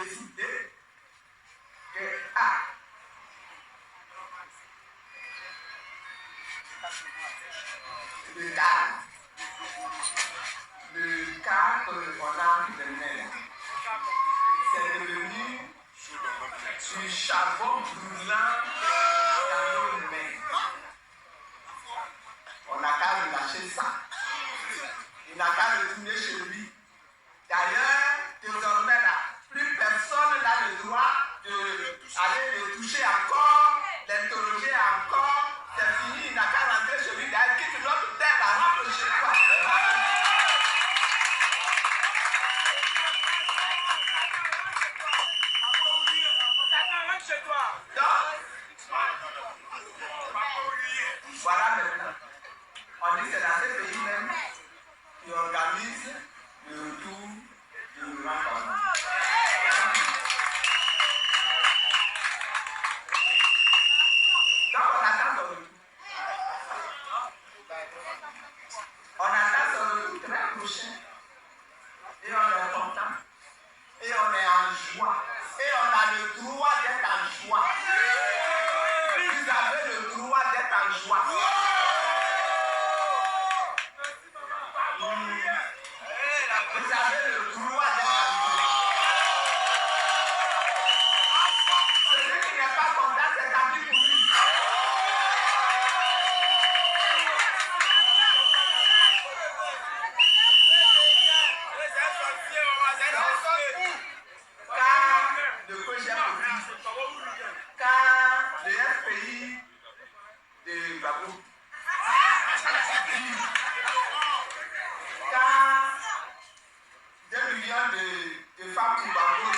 décidé que le cas qu'on a donné, c'est devenu du charbon brûlant dans nos mains. On n'a qu'à relâcher ça. Il n'a qu'à retourner chez lui. D'ailleurs, désormais, là, plus personne n'a le droit d'aller le toucher encore, l'interroger encore. C'est fini, il n'a qu'à rentrer chez lui. D'ailleurs, quitte notre terre, là, rentre chez toi. Donc, voilà maintenant. On dit que c'est dans ces pays même qui organisent le retour du rencontre. Donc on attend son retour. On attend son retour très prochain. Et on est content. Et on est en joie. Et on a le droit d'être en joie. Vous avez le droit d'être en joie. Vous avez le droit d'être en joie. Celui qui n'est pas content, c'est tant pis pour lui. Car le projet politique, car le FPI de Babou, car 2 millions de femmes qui Babou,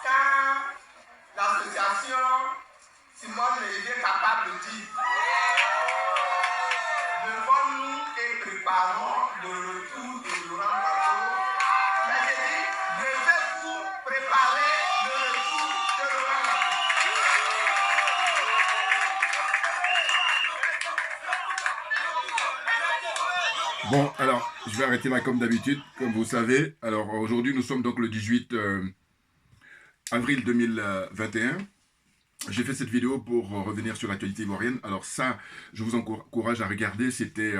car l'association Simone Léger capable dit, levons-nous et préparons le retour de Laurent Gbagbo. Mais je dis, devez-vous préparer le retour de Laurent Gbagbo. Bon, alors, je vais arrêter là comme d'habitude, comme vous savez. Alors, aujourd'hui, nous sommes donc le 18 avril 2021. J'ai fait cette vidéo pour revenir sur l'actualité ivoirienne. Alors ça, je vous encourage à regarder. C'était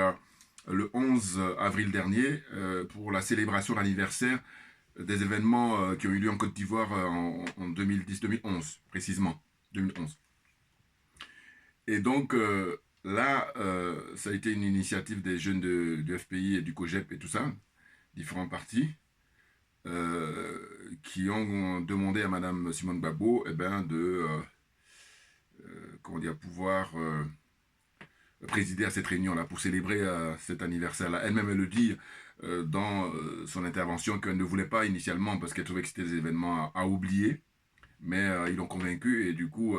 le 11 avril dernier pour la célébration de l'anniversaire des événements qui ont eu lieu en Côte d'Ivoire en 2010-2011, précisément, 2011. Et donc, là, ça a été une initiative des jeunes du FPI et du COGEP et tout ça, différents partis, qui ont demandé à Madame Simone Gbagbo de comment dire, pouvoir présider à cette réunion-là pour célébrer cet anniversaire-là. Elle-même, elle le dit dans son intervention qu'elle ne voulait pas initialement parce qu'elle trouvait que c'était des événements à oublier, mais ils l'ont convaincue et du coup,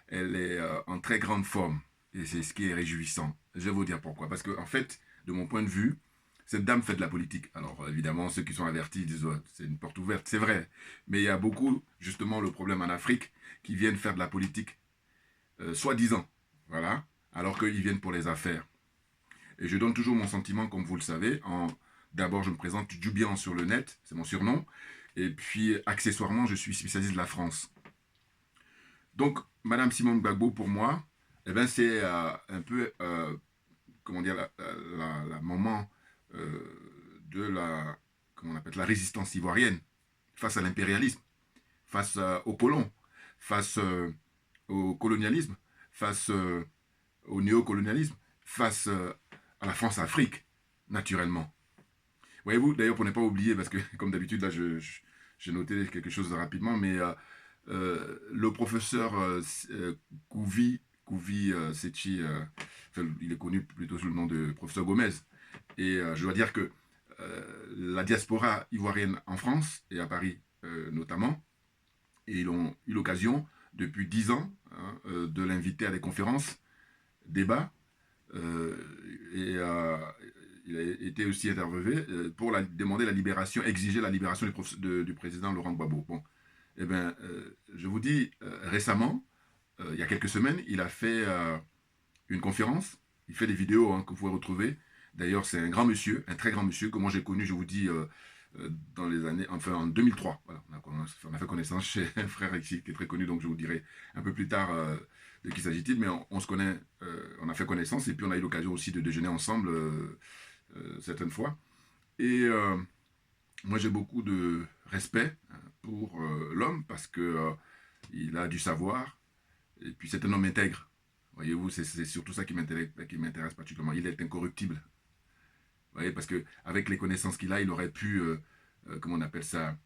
elle est en très grande forme. Et c'est ce qui est réjouissant. Je vais vous dire pourquoi. Parce qu'en fait, de mon point de vue, cette dame fait de la politique. Alors évidemment, ceux qui sont avertis disent oh, c'est une porte ouverte, c'est vrai. Mais il y a beaucoup, justement, le problème en Afrique, qui viennent faire de la politique, soi-disant, voilà, alors qu'ils viennent pour les affaires. Et je donne toujours mon sentiment, comme vous le savez. D'abord, je me présente Djubian sur le net, c'est mon surnom. Et puis, accessoirement, je suis spécialiste de la France. Donc, Madame Simone Gbagbo, pour moi, eh ben, c'est un peu, comment dire, la moment de la, comment on appelle, la résistance ivoirienne face à l'impérialisme, face aux colons, face au colonialisme, face au néocolonialisme, face à la France-Afrique, naturellement. Voyez-vous, d'ailleurs, pour ne pas oublier, parce que, comme d'habitude, là, j'ai noté quelque chose rapidement, mais le professeur Kouvi Setchi, il est connu plutôt sous le nom de professeur Gomez, et je dois dire que la diaspora ivoirienne en France, et à Paris notamment, et ils ont eu l'occasion, depuis 10 ans, hein, de l'inviter à des conférences, débats, et il a été aussi interviewé pour demander la libération, exiger la libération du président Laurent Gbagbo. Bon, eh bien, je vous dis, récemment, il y a quelques semaines, il a fait une conférence, il fait des vidéos hein, que vous pouvez retrouver. D'ailleurs, c'est un grand monsieur, un très grand monsieur, que moi j'ai connu, je vous dis, dans les années, enfin en 2003. Voilà, on a fait connaissance chez un frère ici qui est très connu, donc je vous dirai un peu plus tard de qui s'agit-il, mais on se connaît, on a fait connaissance et puis on a eu l'occasion aussi de déjeuner ensemble certaines fois. Et moi j'ai beaucoup de respect pour l'homme parce que il a du savoir et puis c'est un homme intègre. Voyez-vous, c'est surtout ça qui m'intéresse particulièrement. Il est incorruptible. Vous voyez, parce qu'avec les connaissances qu'il a, il aurait pu, comment on appelle ça,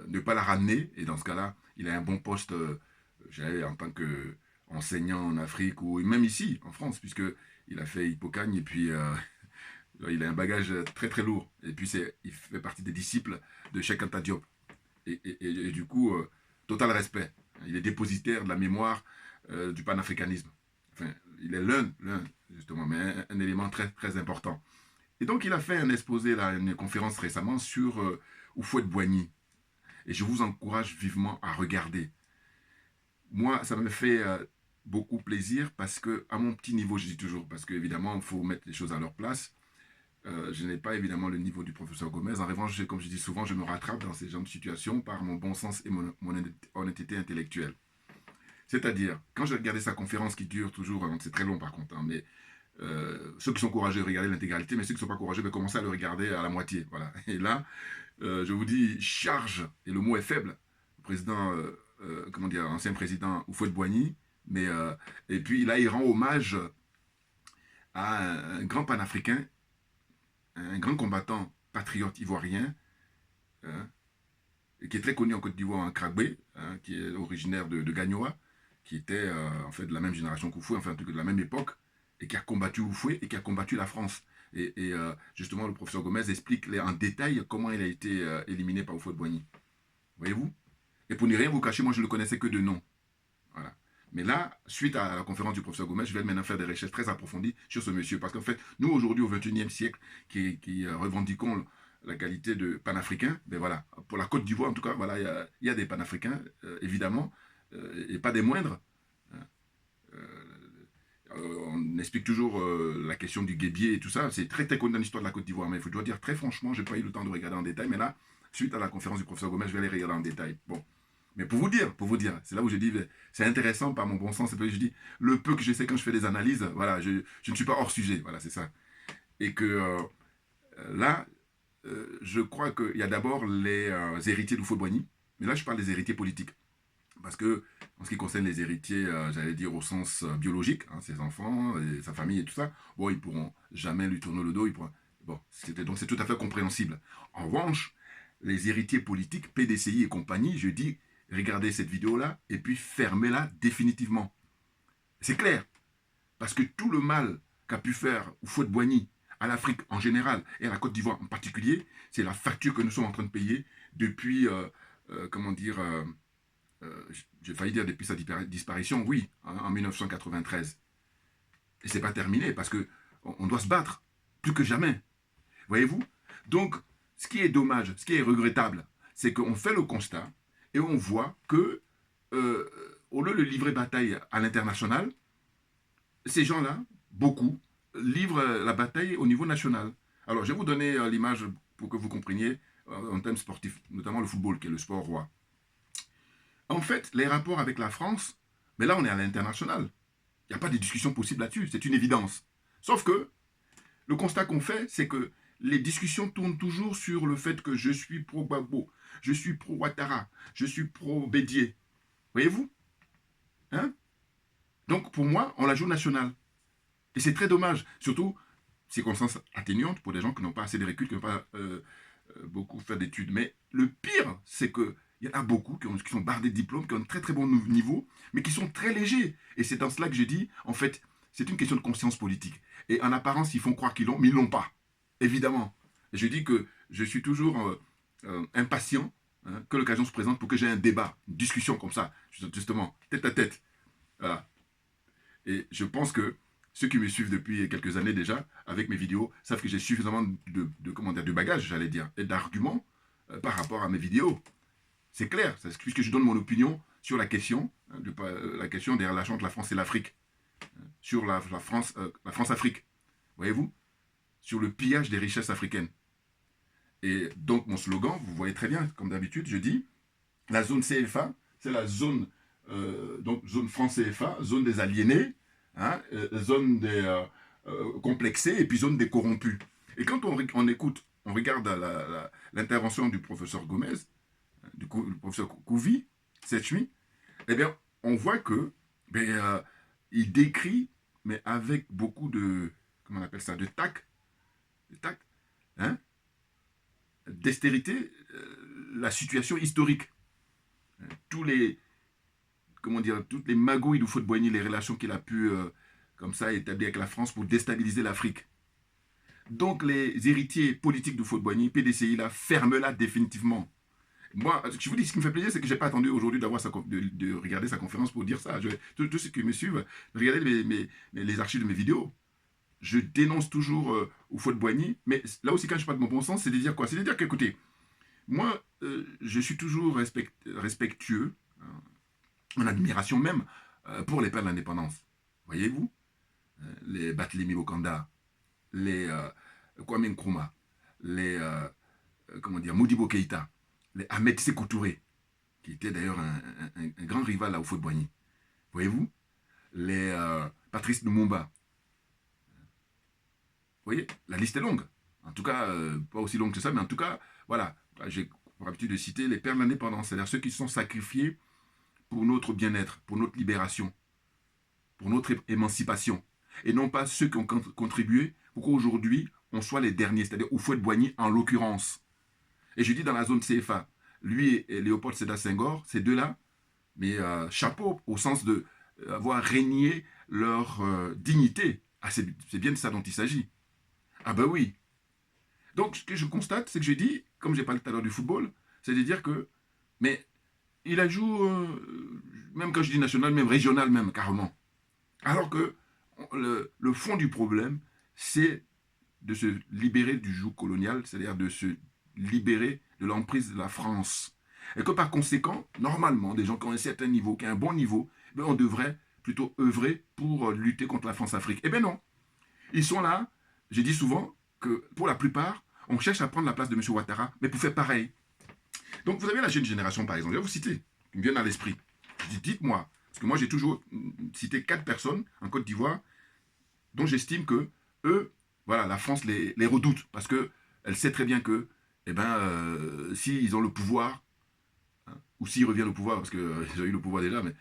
ne pas la ramener. Et dans ce cas-là, il a un bon poste, en tant qu'enseignant en Afrique ou même ici, en France, puisqu'il a fait Hippocagne et puis il a un bagage très très lourd. Et puis il fait partie des disciples de Cheikh Anta Diop. Et du coup, total respect. Il est dépositaire de la mémoire du panafricanisme. Enfin, il est l'un, justement, mais un élément très très important. Et donc, il a fait un exposé, là, une conférence récemment sur Houphouët-Boigny. Et je vous encourage vivement à regarder. Moi, ça me fait beaucoup plaisir parce que, à mon petit niveau, je dis toujours, parce qu'évidemment, il faut mettre les choses à leur place. Je n'ai pas évidemment le niveau du professeur Gomez. En revanche, comme je dis souvent, je me rattrape dans ces genres de situations par mon bon sens et mon honnêteté intellectuelle. C'est-à-dire, quand j'ai regardé sa conférence qui dure toujours, c'est très long par contre, hein, mais ceux qui sont courageux, regardez l'intégralité, mais ceux qui ne sont pas courageux, commencez à le regarder à la moitié. Voilà. Et là, je vous dis, charge, et le mot est faible, le président, comment dire, ancien président Houphouët-Boigny, mais, et puis là, il rend hommage à un grand panafricain, un grand combattant patriote ivoirien, hein, qui est très connu en Côte d'Ivoire, en Kragbé, hein, qui est originaire de Gagnoa, qui était en fait de la même génération qu'Houphouët, enfin de la même époque, et qui a combattu Houphouët et qui a combattu la France. Et justement, le professeur Gomez explique en détail comment il a été éliminé par Houphouët-Boigny. Voyez-vous? Et pour ne rien vous cacher, moi je ne le connaissais que de nom. Voilà. Mais là, suite à la conférence du professeur Gomez, je vais maintenant faire des recherches très approfondies sur ce monsieur. Parce qu'en fait, nous aujourd'hui au XXIe siècle, qui revendiquons la qualité de panafricain, ben voilà, pour la Côte d'Ivoire en tout cas, voilà, il y a des panafricains, évidemment, et pas des moindres. On explique toujours la question du guébier et tout ça. C'est très très connu dans l'histoire de la Côte d'Ivoire. Mais il faut dire très franchement, je n'ai pas eu le temps de regarder en détail. Mais là, suite à la conférence du professeur Gomez, je vais aller regarder en détail. Bon. Mais pour vous dire, c'est là où je dis, c'est intéressant par mon bon sens. Je dis, le peu que je sais quand je fais des analyses, voilà, je ne suis pas hors sujet. Voilà, c'est ça. Et que là, je crois qu'il y a d'abord les héritiers d'Houphouët-Boigny. Mais là, je parle des héritiers politiques. Parce que, en ce qui concerne les héritiers, j'allais dire au sens biologique, hein, ses enfants, et sa famille et tout ça, bon, ils ne pourront jamais lui tourner le dos. Bon, donc c'est tout à fait compréhensible. En revanche, les héritiers politiques, PDCI et compagnie, je dis, regardez cette vidéo-là et puis fermez-la définitivement. C'est clair. Parce que tout le mal qu'a pu faire Houphouët-Boigny à l'Afrique en général et à la Côte d'Ivoire en particulier, c'est la facture que nous sommes en train de payer depuis, comment dire, j'ai failli dire depuis sa disparition, oui, hein, en 1993. Et c'est pas terminé parce qu'on doit se battre, plus que jamais. Voyez-vous? Donc, ce qui est dommage, ce qui est regrettable, c'est qu'on fait le constat et on voit que, au lieu de livrer bataille à l'international, ces gens-là, beaucoup, livrent la bataille au niveau national. Alors, je vais vous donner l'image pour que vous compreniez en termes sportifs, notamment le football, qui est le sport roi. En fait, les rapports avec la France, mais là on est à l'international. Il n'y a pas de discussion possible là-dessus, c'est une évidence. Sauf que le constat qu'on fait, c'est que les discussions tournent toujours sur le fait que je suis pro-Gbagbo, je suis pro-Ouattara, je suis pro-Bédié. Voyez-vous, hein? Donc pour moi, on la joue nationale. Et c'est très dommage, surtout circonstances atténuantes pour des gens qui n'ont pas assez de recul, qui n'ont pas beaucoup fait d'études. Mais le pire, c'est que il y en a beaucoup qui sont bardés de diplômes, qui ont un très très bon niveau, mais qui sont très légers. Et c'est dans cela que je dis, en fait, c'est une question de conscience politique. Et en apparence, ils font croire qu'ils l'ont, mais ils ne l'ont pas. Évidemment. Et je dis que je suis toujours impatient hein, que l'occasion se présente pour que j'ai un débat, une discussion comme ça, justement, tête à tête. Voilà. Et je pense que ceux qui me suivent depuis quelques années déjà, avec mes vidéos, savent que j'ai suffisamment de bagages, j'allais dire, et d'arguments par rapport à mes vidéos. C'est clair, puisque je donne mon opinion sur la question, la question des relations entre la France et l'Afrique, sur la France-Afrique, voyez-vous, sur le pillage des richesses africaines. Et donc, mon slogan, vous voyez très bien, comme d'habitude, je dis, la zone CFA, c'est la zone, donc zone franc CFA, zone des aliénés, hein, zone des complexés, et puis zone des corrompus. Et quand on écoute, on regarde l'intervention du professeur Gomez, du professeur Kouvi, cette nuit, eh bien, on voit que il décrit, mais avec beaucoup de, comment on appelle ça, de tact, hein, d'estérité, la situation historique. Tous les, comment dire, toutes les magouilles du Houphouët-Boigny, les relations qu'il a pu, comme ça, établir avec la France pour déstabiliser l'Afrique. Donc, les héritiers politiques du Houphouët-Boigny, PDCI, là, ferment-la définitivement. Moi, je vous dis, ce qui me fait plaisir, c'est que je n'ai pas attendu aujourd'hui de regarder sa conférence pour dire ça. Tous ceux qui me suivent, regardez les archives de mes vidéos. Je dénonce toujours Houphouët-Boigny, mais là aussi, quand je parle de mon bon sens, c'est de dire quoi? C'est de dire qu'écoutez, moi, je suis toujours respectueux, en admiration même, pour les pères de l'indépendance. Voyez-vous, les Barthélemy Bokanda, les Kwame Nkrumah, les comment dire, Modibo Keïta, les Ahmed Sékou Touré, qui était d'ailleurs un grand rival à Houphouët-Boigny. Voyez-vous, les Patrice Lumumba. Vous voyez, la liste est longue. En tout cas, pas aussi longue que ça, mais en tout cas, voilà, j'ai pour habitude de citer les pères de l'indépendance, c'est-à-dire ceux qui se sont sacrifiés pour notre bien-être, pour notre libération, pour notre émancipation, et non pas ceux qui ont contribué pour qu'aujourd'hui, on soit les derniers, c'est-à-dire Houphouët-Boigny en l'occurrence. Et je dis dans la zone CFA, lui et Léopold Sédar Senghor, ces deux-là, mais chapeau au sens de avoir régné leur dignité. Ah, c'est bien de ça dont il s'agit. Ah ben oui. Donc, ce que je constate, c'est que je dis, comme j'ai parlé tout à l'heure du football, c'est de dire que, mais il a joué, même quand je dis national, même régional, même carrément. Alors que le fond du problème, c'est de se libérer du joug colonial, c'est-à-dire de se libérer de l'emprise de la France. Et que par conséquent, normalement, des gens qui ont un certain niveau, qui ont un bon niveau, ben on devrait plutôt œuvrer pour lutter contre la France-Afrique. Eh bien non. Ils sont là, je dis souvent que pour la plupart, on cherche à prendre la place de M. Ouattara, mais pour faire pareil. Donc vous avez la jeune génération, par exemple, je vais vous citer, qui me viennent à l'esprit. Je dis, dites-moi, parce que moi j'ai toujours cité 4 personnes en Côte d'Ivoire, dont j'estime que eux, voilà, la France les redoute, parce qu'elle sait très bien que, eh ben, s'ils ont le pouvoir, hein, ou s'ils reviennent au pouvoir, parce qu'ils ont eu le pouvoir déjà, mais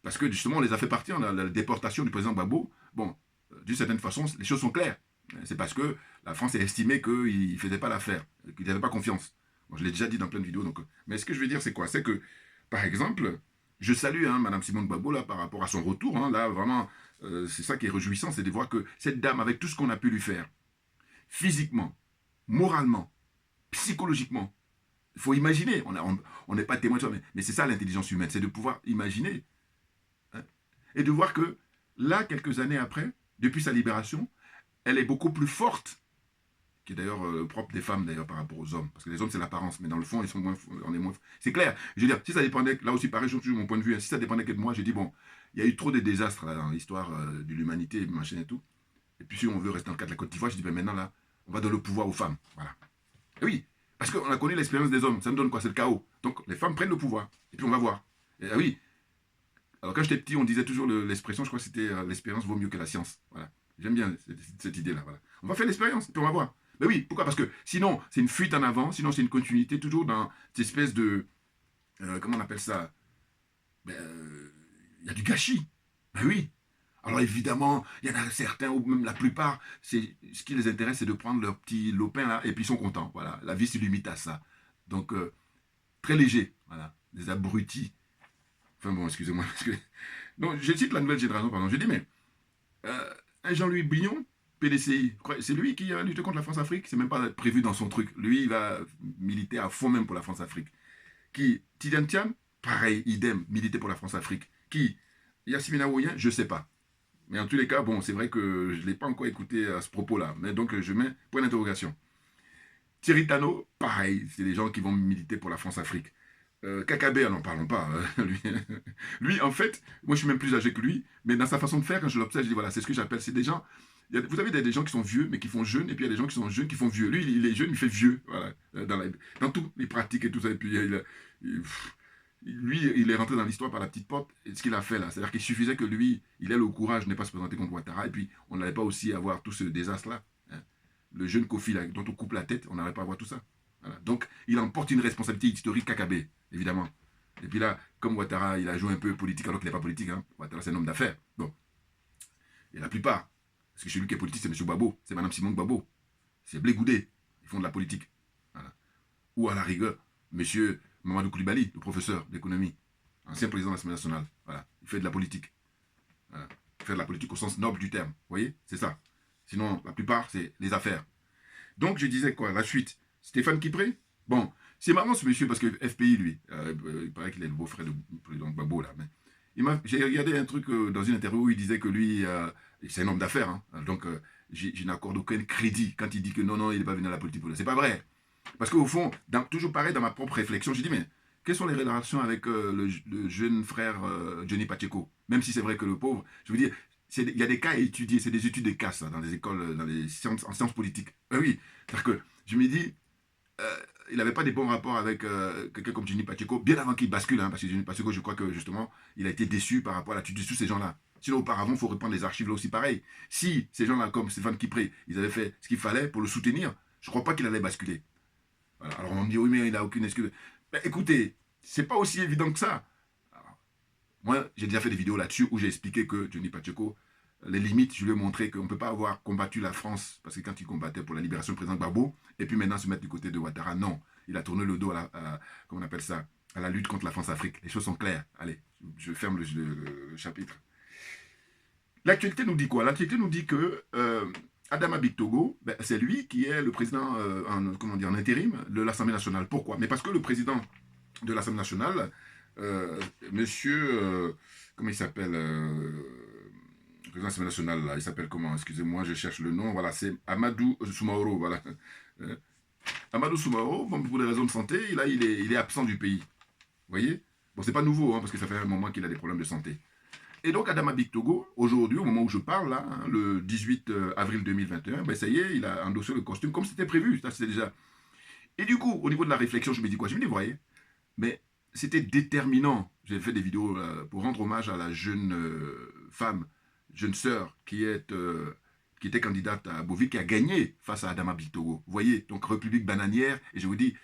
parce que justement on les a fait partir, la déportation du président Gbagbo, bon, d'une certaine façon, les choses sont claires. C'est parce que la France a estimé qu'il ne faisait pas l'affaire, qu'il n'avait pas confiance. Bon, je l'ai déjà dit dans plein de vidéos. Donc, mais ce que je veux dire, c'est quoi? C'est que, par exemple, je salue Mme Simone Gbagbo là, par rapport à son retour. Hein, là, vraiment, c'est ça qui est réjouissant, c'est de voir que cette dame, avec tout ce qu'on a pu lui faire, physiquement, moralement, psychologiquement, il faut imaginer. On n'est pas témoin de ça, mais c'est ça l'intelligence humaine, c'est de pouvoir imaginer. Hein, et de voir que, là, quelques années après, depuis sa libération, elle est beaucoup plus forte, qui est d'ailleurs le propre des femmes d'ailleurs par rapport aux hommes, parce que les hommes c'est l'apparence, mais dans le fond ils sont on est moins. C'est clair. Je veux dire, si ça dépendait, là aussi pareil, j'ai toujours mon point de vue. Si ça dépendait que de moi, j'ai dit bon, il y a eu trop de désastres là, dans l'histoire de l'humanité, machin et tout. Et puis si on veut rester dans le cas de la Côte d'Ivoire, je dis ben maintenant là, on va donner le pouvoir aux femmes, voilà. Et oui, parce qu'on a connu l'expérience des hommes, ça nous donne quoi? C'est le chaos. Donc les femmes prennent le pouvoir, et puis on va voir. Et oui. Alors quand j'étais petit, on disait toujours l'expression, je crois que c'était l'expérience vaut mieux que la science, voilà. J'aime bien cette idée-là. Voilà. On va faire l'expérience, puis on va voir. Mais oui, pourquoi? Parce que sinon, c'est une fuite en avant, sinon c'est une continuité, toujours dans cette espèce de... comment on appelle ça? Il y a du gâchis. Ben oui. Alors évidemment, il y en a certains, ou même la plupart, ce qui les intéresse, c'est de prendre leur petit lopin là, et puis ils sont contents. Voilà. La vie se limite à ça. Donc, très léger. Voilà. Des abrutis. Enfin bon, excusez-moi. Parce que... Donc, je cite la nouvelle génération, pardon. Je dis, mais... Jean-Louis Bignon, PDCI, c'est lui qui a lutté contre la France-Afrique, c'est même pas prévu dans son truc. Lui, il va militer à fond même pour la France-Afrique. Qui Tidiane Tiam, pareil, idem, militer pour la France-Afrique. Qui Yasmina Ouyen, je sais pas. Mais en tous les cas, bon, c'est vrai que je ne l'ai pas encore écouté à ce propos-là. Mais donc, je mets point d'interrogation. Thierry Tano, pareil, c'est des gens qui vont militer pour la France-Afrique. Kakabe, n'en parlons pas. Lui, en fait, moi je suis même plus âgé que lui, mais dans sa façon de faire, quand je l'observe, je dis voilà, c'est ce que j'appelle, c'est des gens, Vous avez des gens qui sont vieux, mais qui font jeunes, et puis il y a des gens qui sont jeunes, qui font vieux. Lui, il est jeune, il fait vieux, voilà, dans toutes les pratiques et tout ça. Et puis, lui, il est rentré dans l'histoire par la petite porte, et ce qu'il a fait là. C'est-à-dire qu'il suffisait que lui, il ait le courage de ne pas se présenter contre Ouattara, et puis on n'allait pas aussi avoir tout ce désastre-là. Hein. Le jeune Kofi, là, dont on coupe la tête, on n'allait pas avoir tout ça. Voilà. Donc, il emporte une responsabilité historique Kakabe, évidemment. Et puis là, comme Ouattara, il a joué un peu politique alors qu'il n'est pas politique. Hein. Ouattara, c'est un homme d'affaires. Bon. Et la plupart, parce que celui qui est politique, c'est M. Gbagbo, c'est Mme Simone Gbagbo, c'est Blé Goudé, ils font de la politique. Voilà. Ou à la rigueur, M. Mamadou Koulibaly, le professeur d'économie, ancien président de l'Assemblée nationale. Voilà. Il fait de la politique. Voilà. Il fait de la politique au sens noble du terme. Vous voyez, c'est ça. Sinon, la plupart, c'est les affaires. Donc, je disais quoi, la suite. Stéphane Kipré. Bon, c'est marrant ce monsieur, parce que FPI, lui, il paraît qu'il est le beau-frère de président Gbagbo, là. Mais j'ai regardé un truc dans une interview où il disait que lui, c'est un homme d'affaires, hein, donc je n'accorde aucun crédit quand il dit que non, il n'est pas venu à la politique. C'est pas vrai. Parce qu'au fond, toujours pareil, dans ma propre réflexion, je dis, mais quelles sont les relations avec le jeune frère Johnny Pacheco? Même si c'est vrai que le pauvre, je veux dire, il y a des cas à étudier, c'est des études de cas, ça, dans les écoles, en sciences politiques. Ben oui, c'est-à-dire que je me dis, il n'avait pas des bons rapports avec quelqu'un comme Johnny Pacheco, bien avant qu'il bascule, hein, parce que Johnny Pacheco, je crois que justement, il a été déçu par rapport à l'attitude de tous ces gens-là. Sinon, auparavant, il faut reprendre les archives là aussi pareil. Si ces gens-là, comme Stéphane Kipré, ils avaient fait ce qu'il fallait pour le soutenir, je ne crois pas qu'il allait basculer. Voilà. Alors on me dit, oui, mais il n'a aucune excuse. Ben, écoutez, c'est pas aussi évident que ça. Alors, moi, j'ai déjà fait des vidéos là-dessus où j'ai expliqué que Johnny Pacheco, les limites, je lui ai montré qu'on ne peut pas avoir combattu la France, parce que quand il combattait pour la libération du président Gbagbo, et puis maintenant se mettre du côté de Ouattara, non. Il a tourné le dos comment on appelle ça, à la lutte contre la France-Afrique. Les choses sont claires. Allez, je ferme le chapitre. L'actualité nous dit quoi? L'actualité nous dit que Adama Bictogo, ben, c'est lui qui est le président en intérim de l'Assemblée nationale. Pourquoi? Mais parce que le président de l'Assemblée nationale, monsieur, comment il s'appelle le président de l'Assemblée nationale, là, il s'appelle comment? Excusez-moi, je cherche le nom. Voilà, c'est Amadou Soumaoro. Voilà. Amadou Soumaoro, bon, pour des raisons de santé, il est absent du pays. Vous voyez? Bon, c'est pas nouveau, hein, parce que ça fait un moment qu'il a des problèmes de santé. Et donc, Adama Bictogo, aujourd'hui, au moment où je parle, là, hein, le 18 avril 2021, ben, ça y est, il a endossé le costume comme c'était prévu. Ça, c'était déjà. Et du coup, au niveau de la réflexion, je me dis quoi? Je me dis, vous voyez, mais c'était déterminant. J'ai fait des vidéos pour rendre hommage à la jeune femme, jeune sœur, qui était candidate à Beauville, qui a gagné face à Adama Bictogo. Vous voyez, donc République bananière, et je vous dis,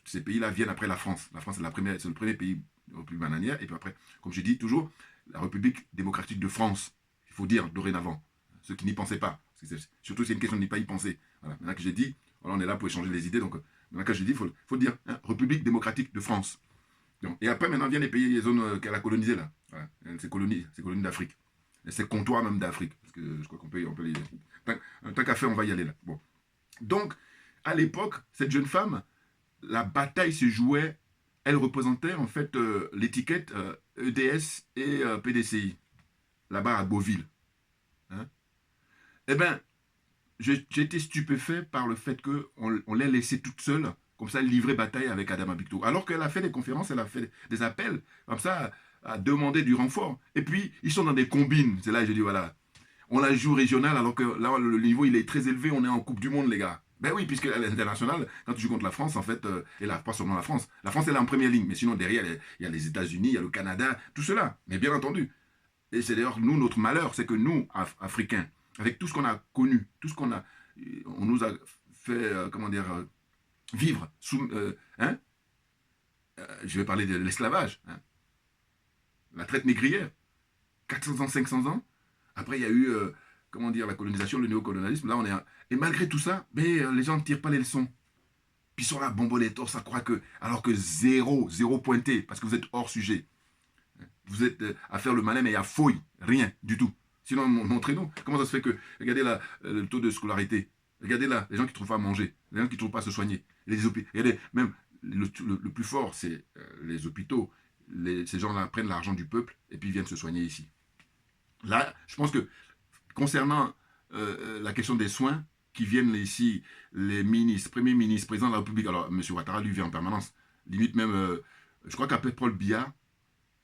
ces pays-là viennent après la France. La France, c'est le premier pays de République bananière, et puis après, comme je dis toujours, la République démocratique de France, il faut dire dorénavant, ceux qui n'y pensaient pas. Surtout, c'est une question de n'y pas y penser. Voilà. Maintenant que j'ai dit, voilà, on est là pour échanger les idées, donc maintenant que j'ai dit, il faut dire hein, République démocratique de France. Donc, et après, maintenant, viennent les pays, les zones qu'elle a colonisées, là. Voilà. Ces colonies d'Afrique. Et ces comptoirs même d'Afrique. Parce que je crois qu'on peut les... Tant qu'à faire, on va y aller, là. Bon. Donc, à l'époque, cette jeune femme, la bataille se jouait. Elle représentait en fait l'étiquette EDS et PDCI, là-bas à Beauville. Hein? Eh bien, j'ai été stupéfait par le fait qu'on l'ait laissée toute seule, comme ça, livrer bataille avec Adama Bictogo. Alors qu'elle a fait des conférences, elle a fait des appels, comme ça, à demander du renfort. Et puis, ils sont dans des combines. C'est là que j'ai dit, voilà, on la joue régionale, alors que là, le niveau, il est très élevé, on est en Coupe du Monde, les gars. Ben oui, puisque à l'international, quand tu joues contre la France, en fait, et là, pas seulement la France, elle est en première ligne, mais sinon derrière, il y a les États-Unis, il y a le Canada, tout cela, mais bien entendu. Et c'est d'ailleurs, nous, notre malheur, c'est que nous, Africains, avec tout ce qu'on a connu, tout ce on nous a fait, vivre sous, je vais parler de l'esclavage, hein, la traite négrière, 400 ans, 500 ans, après il y a eu... la colonisation, le néocolonialisme, là on est... Et malgré tout ça, mais les gens ne tirent pas les leçons. Puis ils sont là, bonbonnés, ça croit que... Alors que zéro pointé, parce que vous êtes hors sujet. Vous êtes à faire le malin, mais il y a fouille, rien du tout. Sinon, montrez-nous. Comment ça se fait que... Regardez là, le taux de scolarité. Regardez là, les gens qui ne trouvent pas à manger, les gens qui ne trouvent pas à se soigner. Regardez, même le plus fort, c'est les hôpitaux. Ces gens-là prennent l'argent du peuple et puis viennent se soigner ici. Là, je pense que concernant la question des soins, qui viennent ici, les ministres, premiers ministres, président de la République, alors M. Ouattara lui vient en permanence, limite même, je crois qu'après Paul Biya,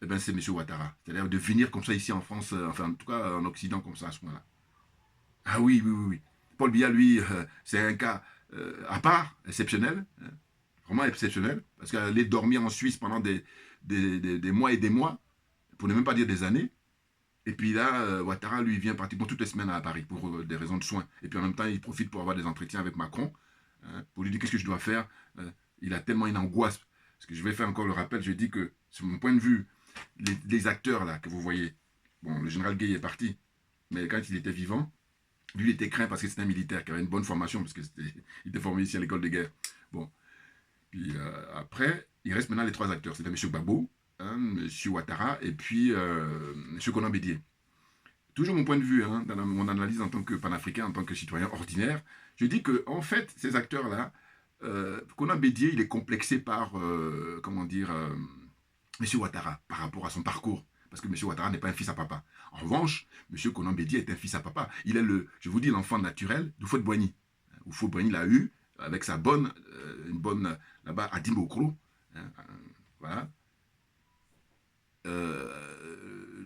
eh ben, c'est M. Ouattara. C'est-à-dire de venir comme ça ici en France, enfin en tout cas en Occident comme ça à ce moment-là. Ah oui, oui, oui, oui. Paul Biya, lui, c'est un cas à part, exceptionnel, hein, vraiment exceptionnel, parce qu'aller dormir en Suisse pendant des mois et des mois, pour ne même pas dire des années, et puis là, Ouattara, lui, vient pratiquement toutes les semaines à Paris pour des raisons de soins. Et puis en même temps, il profite pour avoir des entretiens avec Macron, hein, pour lui dire qu'est-ce que je dois faire. Il a tellement une angoisse. Parce que je vais faire encore le rappel, je dis que, sur mon point de vue, les acteurs là que vous voyez, bon, le général Gueye est parti, mais quand il était vivant, lui, il était craint parce que c'était un militaire qui avait une bonne formation, parce qu'il était formé ici à l'école de guerre. Bon, puis après, il reste maintenant les trois acteurs. C'était M. Gbagbo, hein, M. Ouattara et puis M. Konan Bédié. Toujours mon point de vue, hein, dans mon analyse en tant que panafricain, en tant que citoyen ordinaire, je dis que en fait, ces acteurs-là, Konan Bédié, il est complexé par, comment dire, M. Ouattara, par rapport à son parcours. Parce que M. Ouattara n'est pas un fils à papa. En revanche, M. Konan Bédié est un fils à papa. Il est je vous dis, l'enfant naturel d'Houphouët-Boigny. Houphouët-Boigny l'a eu avec sa une bonne, là-bas, à Dimbokro. Hein, voilà.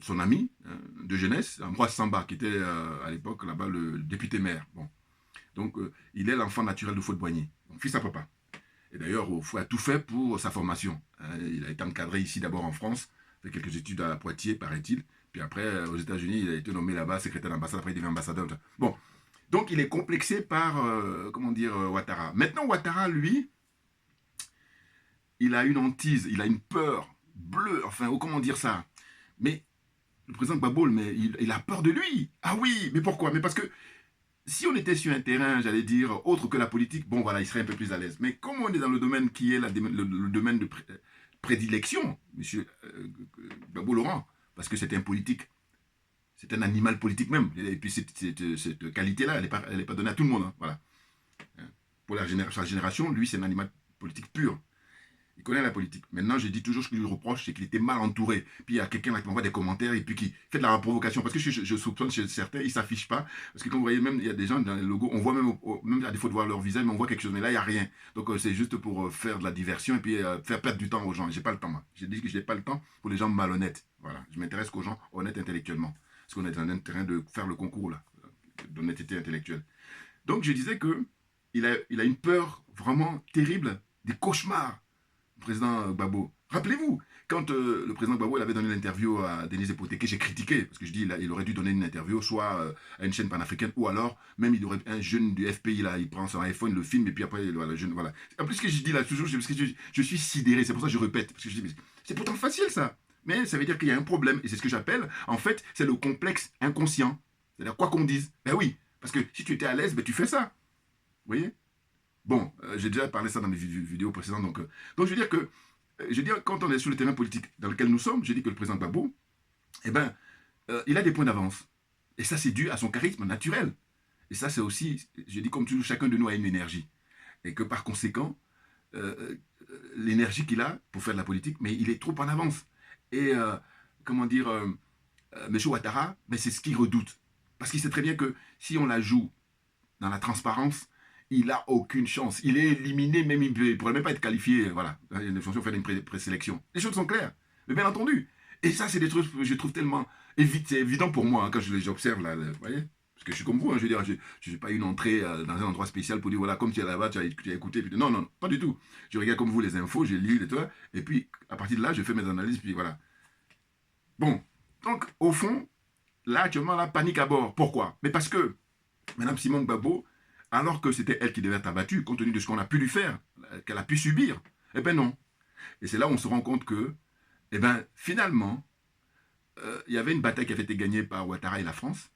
Son ami, hein, de jeunesse, Ambroise Samba, qui était à l'époque là-bas le député maire. Bon. Donc, il est l'enfant naturel de Houphouët-Boigny, fils à papa. Et d'ailleurs, Houphouët a tout fait pour sa formation. Hein. Il a été encadré ici d'abord en France, fait quelques études à Poitiers, paraît-il. Puis après, aux États-Unis, il a été nommé là-bas secrétaire d'ambassade, après il devient ambassadeur. Bon, donc il est complexé par, comment dire, Ouattara. Maintenant, Ouattara, lui, il a une hantise, il a une peur bleue, enfin, comment dire ça. Mais le président Gbagbo, mais il a peur de lui. Ah oui, mais pourquoi? Mais parce que si on était sur un terrain, j'allais dire, autre que la politique, bon voilà, il serait un peu plus à l'aise. Mais comme on est dans le domaine qui est le domaine de prédilection, M. Gbagbo Laurent, parce que c'est un politique, c'est un animal politique même. Et puis cette qualité-là, elle n'est pas donnée à tout le monde. Hein, voilà. Pour sa génération, lui, c'est un animal politique pur. Il connaît la politique. Maintenant, je dis toujours ce que je lui reproche, c'est qu'il était mal entouré. Puis il y a quelqu'un qui m'envoie des commentaires et puis qui fait de la provocation. Parce que je soupçonne chez certains, ils ne s'affichent pas. Parce que quand vous voyez, même, il y a des gens dans les logos, on voit même à défaut de voir leur visage, mais on voit quelque chose. Mais là, il n'y a rien. Donc c'est juste pour faire de la diversion et puis faire perdre du temps aux gens. Je n'ai pas le temps, moi. J'ai dit que je n'ai pas le temps pour les gens malhonnêtes. Voilà. Je m'intéresse qu'aux gens honnêtes intellectuellement. Parce qu'on est dans un terrain de faire le concours, là, d'honnêteté intellectuelle. Donc je disais que il a une peur vraiment terrible, des cauchemars. Président Gbagbo. Rappelez-vous, quand le président Gbagbo avait donné l'interview à Denise Epoteke, j'ai critiqué, parce que je dis il aurait dû donner une interview soit à une chaîne panafricaine, ou alors, même il aurait un jeune du FPI, là, il prend son iPhone, le filme, et puis après, le jeune, voilà. En plus, ce que je dis là, toujours, parce que je suis sidéré, c'est pour ça que je répète, parce que je dis, c'est pourtant facile ça, mais ça veut dire qu'il y a un problème, et c'est ce que j'appelle, en fait, c'est le complexe inconscient. C'est-à-dire, quoi qu'on dise, ben oui, parce que si tu étais à l'aise, ben tu fais ça. Vous voyez? Bon, j'ai déjà parlé ça dans mes vidéos précédentes. Donc je veux dire que, quand on est sur le terrain politique dans lequel nous sommes, j'ai dit que le président Gbagbo, eh ben, il a des points d'avance. Et ça, c'est dû à son charisme naturel. Et ça, c'est aussi, je dis comme toujours, chacun de nous a une énergie. Et que par conséquent, l'énergie qu'il a pour faire de la politique, mais il est trop en avance. Et, comment dire, M. Ouattara, ben, c'est ce qu'il redoute. Parce qu'il sait très bien que si on la joue dans la transparence, il n'a aucune chance. Il est éliminé, même il ne pourrait même pas être qualifié. Voilà, il y a une fonction faire une présélection. Les choses sont claires, mais bien entendu. Et ça, c'est des trucs que je trouve tellement évident pour moi hein, quand j'observe là. Vous voyez, parce que je suis comme vous. Hein, je veux dire, je n'ai pas une entrée dans un endroit spécial pour dire voilà, comme tu es là-bas, tu as écouté. Puis, non, non, pas du tout. Je regarde comme vous les infos, je lis et tout. Et puis à partir de là, je fais mes analyses. Puis voilà. Bon, donc au fond, là actuellement, la panique à bord. Pourquoi? Mais parce que Mme Simone Gbagbo, alors que c'était elle qui devait être abattue, compte tenu de ce qu'on a pu lui faire, qu'elle a pu subir. Eh bien non. Et c'est là où on se rend compte que, eh bien, finalement, il y avait une bataille qui avait été gagnée par Ouattara et la France.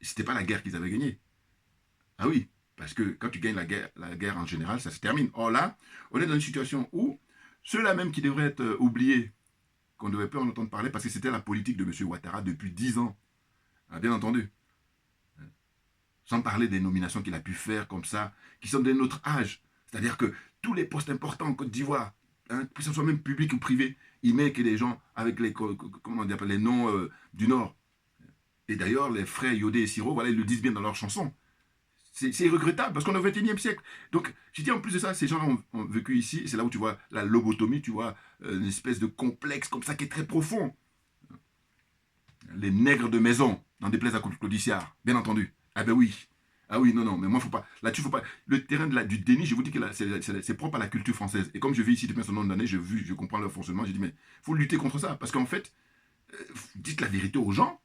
Ce n'était pas la guerre qu'ils avaient gagnée. Ah oui, parce que quand tu gagnes la guerre en général, ça se termine. Or là, on est dans une situation où ceux-là même qui devraient être oubliés, qu'on ne devait pas en entendre parler, parce que c'était la politique de M. Ouattara depuis 10 ans. Ah, bien entendu. Sans parler des nominations qu'il a pu faire comme ça, qui sont de notre âge. C'est-à-dire que tous les postes importants en Côte d'Ivoire, hein, que ce soit même public ou privé, il met que des gens avec les noms du Nord. Et d'ailleurs, les frères Yodé et Siro, voilà, ils le disent bien dans leurs chansons. C'est regrettable, parce qu'on est au XXIe siècle. Donc, je dis en plus de ça, ces gens ont vécu ici, c'est là où tu vois la lobotomie, tu vois une espèce de complexe comme ça qui est très profond. Les nègres de maison, n'en déplaise à Claude Issard, bien entendu. Ah ben oui. Ah oui, non, non, mais moi, faut pas. Là-dessus, faut pas. Le terrain du déni, je vous dis que c'est propre à la culture française. Et comme je vis ici depuis un certain nombre d'années, je comprends leur fonctionnement. J'ai dit, mais il faut lutter contre ça. Parce qu'en fait, dites la vérité aux gens.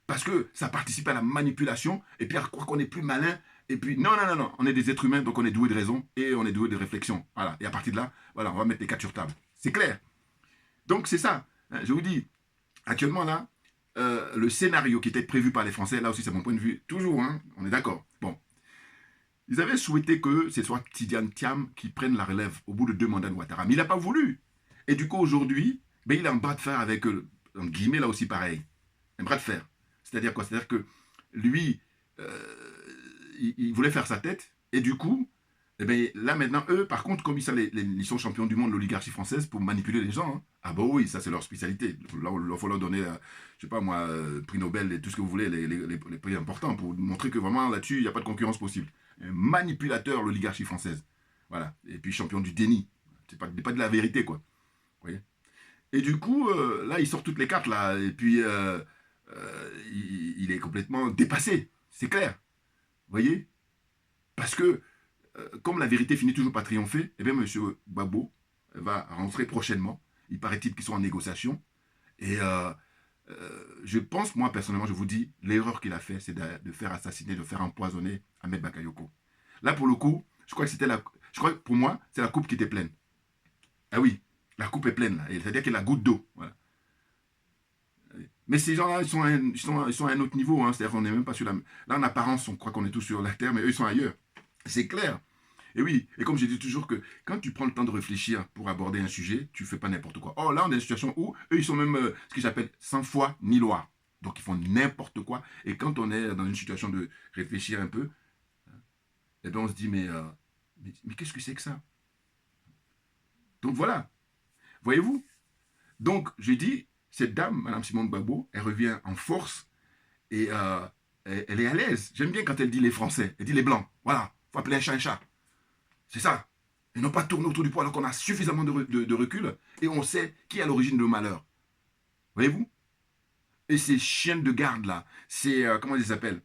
Parce que ça participe à la manipulation. Et puis à croire qu'on est plus malin. Et puis, non, non, non, non. On est des êtres humains, donc on est doué de raison. Et on est doué de réflexion. Voilà. Et à partir de là, voilà, on va mettre les cartes sur table. C'est clair. Donc c'est ça. Je vous dis, actuellement là, le scénario qui était prévu par les Français, là aussi c'est mon point de vue, toujours, hein, on est d'accord. Bon, ils avaient souhaité que ce soit Tidiane Thiam qui prenne la relève au bout de 2 mandats de Ouattara, mais il n'a pas voulu. Et du coup aujourd'hui, ben, il est en bras de fer avec, en guillemets là aussi pareil, un bras de fer. C'est-à-dire quoi? C'est-à-dire que lui, il voulait faire sa tête, et du coup, eh bien, là maintenant, eux, par contre, comme ils sont champions du monde, l'oligarchie française, pour manipuler les gens, hein. Ah bah oui, ça c'est leur spécialité. Là, il faut leur donner, je sais pas moi, prix Nobel et tout ce que vous voulez, les prix importants, pour montrer que vraiment là-dessus, il n'y a pas de concurrence possible. Un manipulateur, l'oligarchie française. Voilà. Et puis champion du déni. C'est pas de la vérité, quoi. Vous voyez. Et du coup, là, il sort toutes les cartes, là, et puis il est complètement dépassé. C'est clair. Vous voyez. Parce que comme la vérité finit toujours par triompher, eh bien, M. Gbagbo va rentrer prochainement. Il paraît-il qu'ils sont en négociation. Et je pense, moi, personnellement, je vous dis, l'erreur qu'il a fait, c'est de faire assassiner, de faire empoisonner Ahmed Bakayoko. Là, pour le coup, je crois que pour moi, c'est la coupe qui était pleine. Ah oui, la coupe est pleine, là. C'est-à-dire qu'il y a la goutte d'eau. Voilà. Mais ces gens-là, ils sont à un autre niveau. Hein. C'est-à-dire qu'on n'est même pas sur la... Là, en apparence, on croit qu'on est tous sur la Terre, mais eux, ils sont ailleurs. C'est clair. Et oui, et comme je dis toujours que quand tu prends le temps de réfléchir pour aborder un sujet, tu ne fais pas n'importe quoi. Or là, on est dans une situation où eux, ils sont même ce que j'appelle sans foi ni loi. Donc ils font n'importe quoi. Et quand on est dans une situation de réfléchir un peu, eh bien on se dit, mais qu'est-ce que c'est que ça? Donc voilà, voyez-vous? Donc j'ai dit, cette dame, Mme Simone Gbagbo, elle revient en force et elle est à l'aise. J'aime bien quand elle dit les Français, elle dit les Blancs. Voilà, il faut appeler un chat un chat. C'est ça. Et non pas tourner autour du pot alors qu'on a suffisamment de recul et on sait qui est à l'origine de nos malheurs. Voyez-vous? Et ces chiens de garde là, ces, comment ils s'appellent,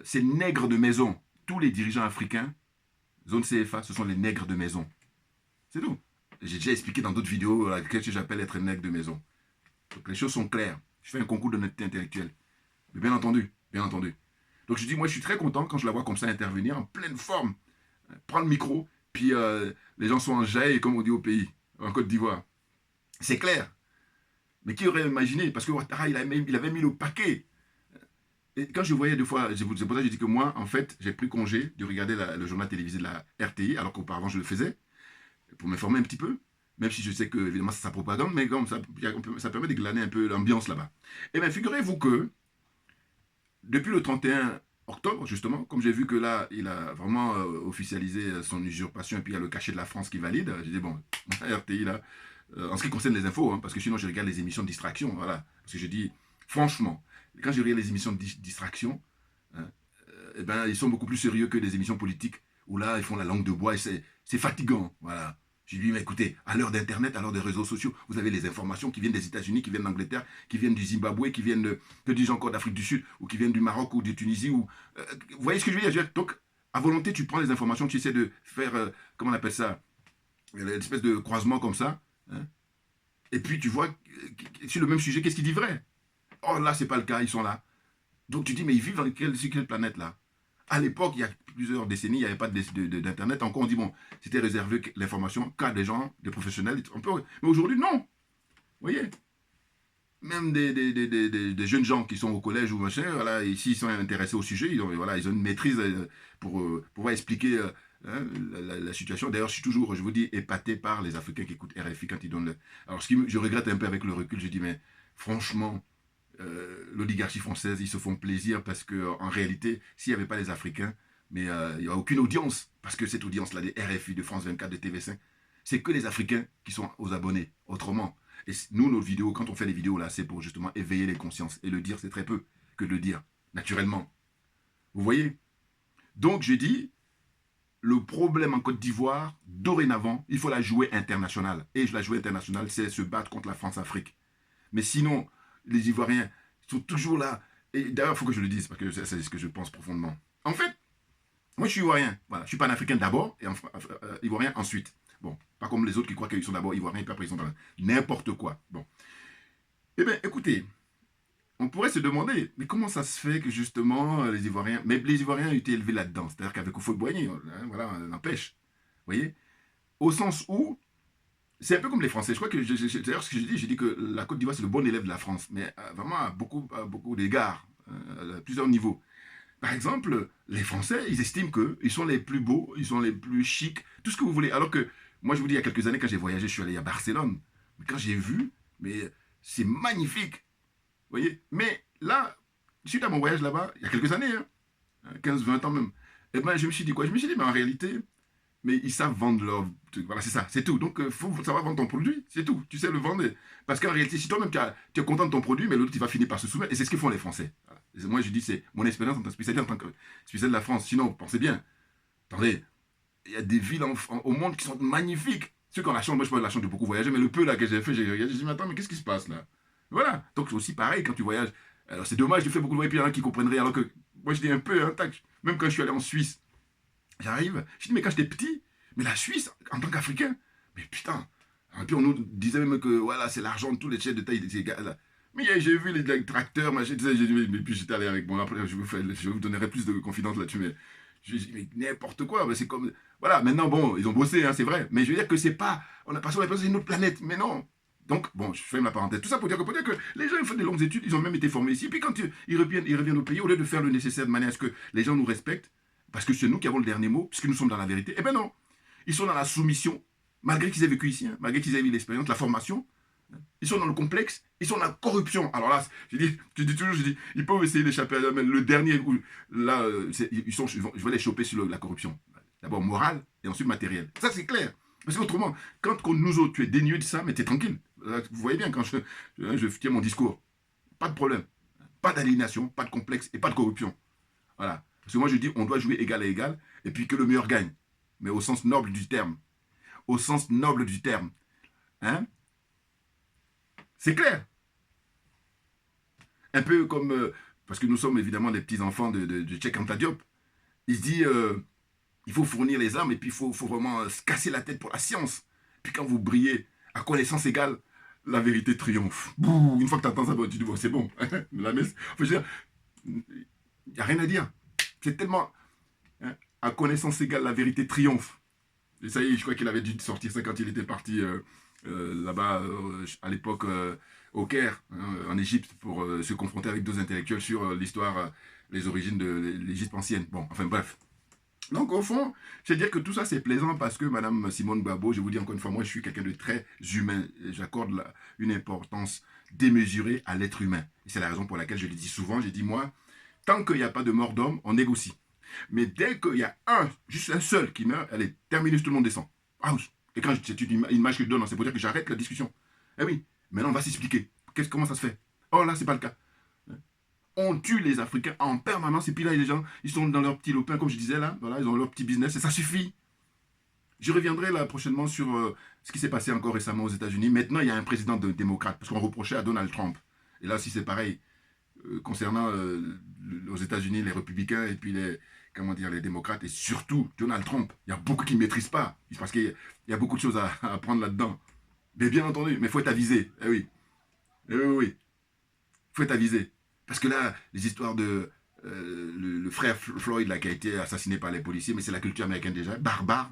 ces nègres de maison, tous les dirigeants africains, zone CFA, ce sont les nègres de maison. C'est tout. J'ai déjà expliqué dans d'autres vidéos qu'est-ce que j'appelle être nègre de maison. Donc les choses sont claires. Je fais un concours d'honnêteté intellectuelle. Mais bien entendu, bien entendu. Donc je dis, moi je suis très content quand je la vois comme ça intervenir en pleine forme. Prends le micro, puis les gens sont en jaille, comme on dit au pays, en Côte d'Ivoire. C'est clair. Mais qui aurait imaginé? Parce que Ouattara, il avait mis le paquet. Et quand je voyais des fois, c'est pour ça que j'ai dit que moi, en fait, j'ai pris congé de regarder le journal télévisé de la RTI, alors qu'auparavant je le faisais, pour m'informer un petit peu. Même si je sais que, évidemment, c'est sa propagande, mais comme ça permet de glaner un peu l'ambiance là-bas. Eh bien, figurez-vous que, depuis le 31 octobre, justement, comme j'ai vu que là, il a vraiment officialisé son usurpation, et puis il y a le cachet de la France qui valide, j'ai dit, bon, RTI là, en ce qui concerne les infos, hein, parce que sinon je regarde les émissions de distraction, voilà. Parce que je dis, franchement, quand je regarde les émissions de distraction, hein, eh ben, ils sont beaucoup plus sérieux que les émissions politiques, où là, ils font la langue de bois, et c'est fatigant, voilà. J'ai dit, mais écoutez, à l'heure d'Internet, à l'heure des réseaux sociaux, vous avez les informations qui viennent des États-Unis, qui viennent d'Angleterre, qui viennent du Zimbabwe, qui viennent, que dis-je encore, d'Afrique du Sud, ou qui viennent du Maroc ou de Tunisie. Ou, vous voyez ce que je veux dire? Donc, à volonté, tu prends les informations, tu essaies de faire, comment on appelle ça, une espèce de croisement comme ça. Hein, et puis, tu vois, sur le même sujet, qu'est-ce qui dit vrai? Oh, là, c'est pas le cas, ils sont là. Donc, tu dis, mais ils vivent sur quelle planète, là? À l'époque, il y a plusieurs décennies, il n'y avait pas d'Internet. Encore, on dit, bon, c'était réservé l'information qu'à des gens, des professionnels. Mais aujourd'hui, non. Vous voyez? Même des jeunes gens qui sont au collège ou machin, voilà, ici, ils sont intéressés au sujet, ils ont une maîtrise pour pouvoir expliquer hein, la situation. D'ailleurs, je suis toujours, je vous dis, épaté par les Africains qui écoutent RFI quand ils donnent le... Alors, je regrette un peu avec le recul, je dis, mais franchement... l'oligarchie française, ils se font plaisir parce qu'en réalité, s'il n'y avait pas les Africains, mais il n'y a aucune audience, parce que cette audience-là, des RFI, de France 24, de TV5, c'est que les Africains qui sont aux abonnés, autrement. Et nous, nos vidéos, quand on fait des vidéos là, c'est pour justement éveiller les consciences. Et le dire, c'est très peu que de le dire, naturellement. Vous voyez? Donc, j'ai dit, le problème en Côte d'Ivoire, dorénavant, il faut la jouer internationale. Et la jouer internationale, c'est se battre contre la France-Afrique. Mais sinon, les Ivoiriens sont toujours là. Et d'ailleurs, il faut que je le dise, parce que c'est ce que je pense profondément. En fait, moi, je suis ivoirien. Voilà. Je suis panafricain d'abord et ivoirien ensuite. Bon, pas comme les autres qui croient qu'ils sont d'abord ivoiriens et puis après ils sont n'importe quoi. Bon. Eh bien, écoutez, on pourrait se demander, mais comment ça se fait que justement les Ivoiriens, mais les Ivoiriens ont été élevés là-dedans, c'est-à-dire qu'avec Houphouët-Boigny, hein, voilà, on n'empêche. Vous voyez? Au sens où, c'est un peu comme les Français. Je crois que, d'ailleurs, ce que j'ai dit que la Côte d'Ivoire, c'est le bon élève de la France, mais vraiment à beaucoup d'égards, à plusieurs niveaux. Par exemple, les Français, ils estiment qu'ils sont les plus beaux, ils sont les plus chics, tout ce que vous voulez. Alors que, moi, je vous dis, il y a quelques années, quand j'ai voyagé, je suis allé à Barcelone. Mais quand j'ai vu, mais c'est magnifique. Vous voyez? Mais là, suite à mon voyage là-bas, il y a quelques années, hein, 15, 20 ans même, eh ben, je me suis dit quoi? Je me suis dit, mais en réalité, mais ils savent vendre leur truc. Voilà, c'est ça, c'est tout. Donc, il faut savoir vendre ton produit, c'est tout. Tu sais le vendre. Parce qu'en réalité, si toi-même, tu es content de ton produit, mais l'autre, il va finir par se soumettre. Et c'est ce que font les Français. Voilà. Moi, je dis, c'est mon expérience en tant que spécialiste, en tant que spécialiste de la France. Sinon, pensez bien. Attendez, il y a des villes au monde qui sont magnifiques. Ceux qui ont la chance, moi, je n'ai pas la chance de beaucoup voyager, mais le peu là que j'ai fait, j'ai regardé, j'ai dit, mais attends, mais qu'est-ce qui se passe là? Voilà. Donc, c'est aussi pareil quand tu voyages. Alors, c'est dommage, j'ai fait beaucoup de voyages, puis il y en a qui comprennent rien. Alors que moi, je dis un peu, hein, tac. Même quand je suis allé en Suisse, j'arrive, je dis, mais quand j'étais petit, mais la Suisse, en tant qu'Africain, mais putain. Et puis on nous disait même que voilà, c'est l'argent de tous les chefs de taille de ces gars-là. Mais j'ai vu les tracteurs, machin, tout ça, mais puis j'étais allé avec mon après, je vous donnerai plus de confidence là-dessus, mais je dis, mais n'importe quoi, c'est comme. Voilà, maintenant, bon, ils ont bossé, hein, c'est vrai, mais je veux dire que c'est pas. On a passé une autre planète, mais non. Donc, bon, je ferme la parenthèse. Tout ça pour dire que les gens, ils font des longues études, ils ont même été formés ici. Puis quand ils reviennent au pays, au lieu de faire le nécessaire de manière à ce que les gens nous respectent, parce que c'est nous qui avons le dernier mot, puisque nous sommes dans la vérité, eh ben non. Ils sont dans la soumission, malgré qu'ils aient vécu ici, hein, malgré qu'ils aient eu l'expérience, la formation. Ils sont dans le complexe, ils sont dans la corruption. Alors là, je dis toujours, ils peuvent essayer d'échapper à mais le dernier, là, je vais les choper sur la corruption. D'abord morale et ensuite matérielle. Ça, c'est clair. Parce qu'autrement, quand nous autres, tu es dénué de ça, mais tu es tranquille. Vous voyez bien quand je tiens mon discours. Pas de problème. Pas d'aliénation, pas de complexe et pas de corruption. Voilà. Parce que moi, je dis, on doit jouer égal à égal et puis que le meilleur gagne. Mais au sens noble du terme. Au sens noble du terme. Hein? C'est clair. Un peu comme, parce que nous sommes évidemment des petits-enfants de Cheikh Anta Diop. Il se dit, il faut fournir les armes et puis il faut vraiment se casser la tête pour la science. Puis quand vous brillez à connaissance égale, la vérité triomphe. Bouh, une fois que tu entends ça, tu dis, bon, c'est bon. La messe, faut dire, il n'y a rien à dire. C'est tellement, hein, à connaissance égale, la vérité triomphe. Et ça y est, je crois qu'il avait dû sortir ça quand il était parti là-bas, à l'époque, au Caire, hein, en Égypte, pour se confronter avec deux intellectuels sur l'histoire, les origines de l'Égypte ancienne. Bon, enfin bref. Donc au fond, je veux dire que tout ça c'est plaisant parce que Madame Simone Gbagbo, je vous dis encore une fois, moi je suis quelqu'un de très humain. J'accorde une importance démesurée à l'être humain. Et c'est la raison pour laquelle je le dis souvent, j'ai dit moi, tant qu'il n'y a pas de mort d'homme, on négocie. Mais dès qu'il y a juste un seul qui meurt, allez, terminus, tout le monde descend. Ah oui. Et quand c'est une image que je donne, c'est pour dire que j'arrête la discussion. Eh oui, maintenant on va s'expliquer. Comment ça se fait? Oh là, c'est pas le cas. On tue les Africains en permanence, et puis là, les gens, ils sont dans leur petit lopin, comme je disais là, voilà, ils ont leur petit business, et ça suffit. Je reviendrai là prochainement sur ce qui s'est passé encore récemment aux États-Unis. Maintenant, il y a un président démocrate, parce qu'on reprochait à Donald Trump. Et là aussi, c'est pareil. Concernant aux États-Unis, les républicains et puis les démocrates, et surtout Donald Trump, il y a beaucoup qui ne maîtrisent pas, parce qu'il y a beaucoup de choses à apprendre là-dedans. Mais bien entendu, mais il faut être avisé. Eh oui. Eh oui, oui. Il faut être avisé. Parce que là, les histoires de le frère Floyd là, qui a été assassiné par les policiers, mais c'est la culture américaine déjà, barbare.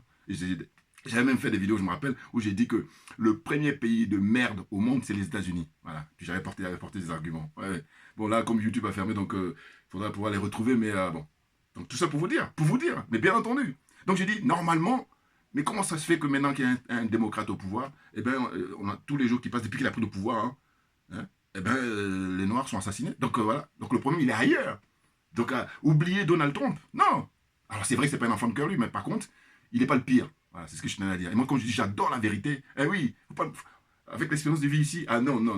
J'avais même fait des vidéos, je me rappelle, où j'ai dit que le premier pays de merde au monde, c'est les États-Unis. Voilà. Puis j'avais porté des arguments. Ouais. Bon, là, comme YouTube a fermé, donc il faudra pouvoir les retrouver, mais bon. Donc tout ça pour vous dire, mais bien entendu. Donc j'ai dit, normalement, mais comment ça se fait que maintenant qu'il y a un démocrate au pouvoir, eh bien, on a tous les jours qui passent depuis qu'il a pris le pouvoir, hein, eh ben, les Noirs sont assassinés. Donc voilà. Donc le problème, il est ailleurs. Donc oublier Donald Trump. Non. Alors c'est vrai que c'est pas un enfant de cœur, lui, mais par contre, il n'est pas le pire. Voilà, c'est ce que je tenais à dire. Et moi, quand je dis j'adore la vérité, eh oui, faut pas, avec l'expérience de vie ici, ah non, bon,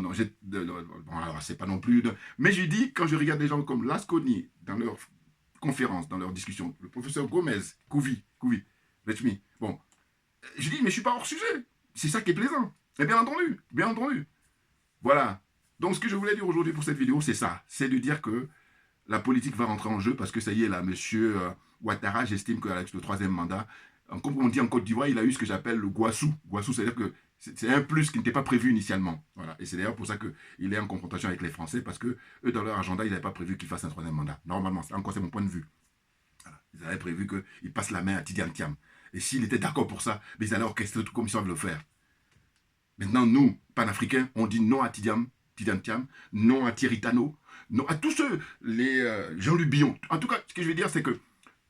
alors c'est pas non plus... Mais je dis, quand je regarde des gens comme Lasconi, dans leurs conférences, dans leurs discussions, le professeur Gomez, Couvi, Letchmi, bon, je dis, mais je suis pas hors sujet. C'est ça qui est plaisant. Et bien entendu. Voilà. Donc, ce que je voulais dire aujourd'hui pour cette vidéo, c'est ça. C'est de dire que la politique va rentrer en jeu parce que ça y est, là, monsieur Ouattara, j'estime qu'avec le 3e mandat, comme on dit en Côte d'Ivoire, il a eu ce que j'appelle le Guassou. Guassou, c'est-à-dire que c'est un plus qui n'était pas prévu initialement. Voilà. Et c'est d'ailleurs pour ça qu'il est en confrontation avec les Français, parce que eux, dans leur agenda, ils n'avaient pas prévu qu'il fasse un 3e mandat. Normalement, encore c'est mon point de vue. Voilà. Ils avaient prévu qu'il passe la main à Tidiane Thiam. Et s'il était d'accord pour ça, mais ils allaient orchestrer tout comme ils savent le faire. Maintenant, nous, panafricains, on dit non à Tidiane Thiam, non à Thierry Tano, non à tous ceux, les Jean-Luc Billon. En tout cas, ce que je veux dire, c'est que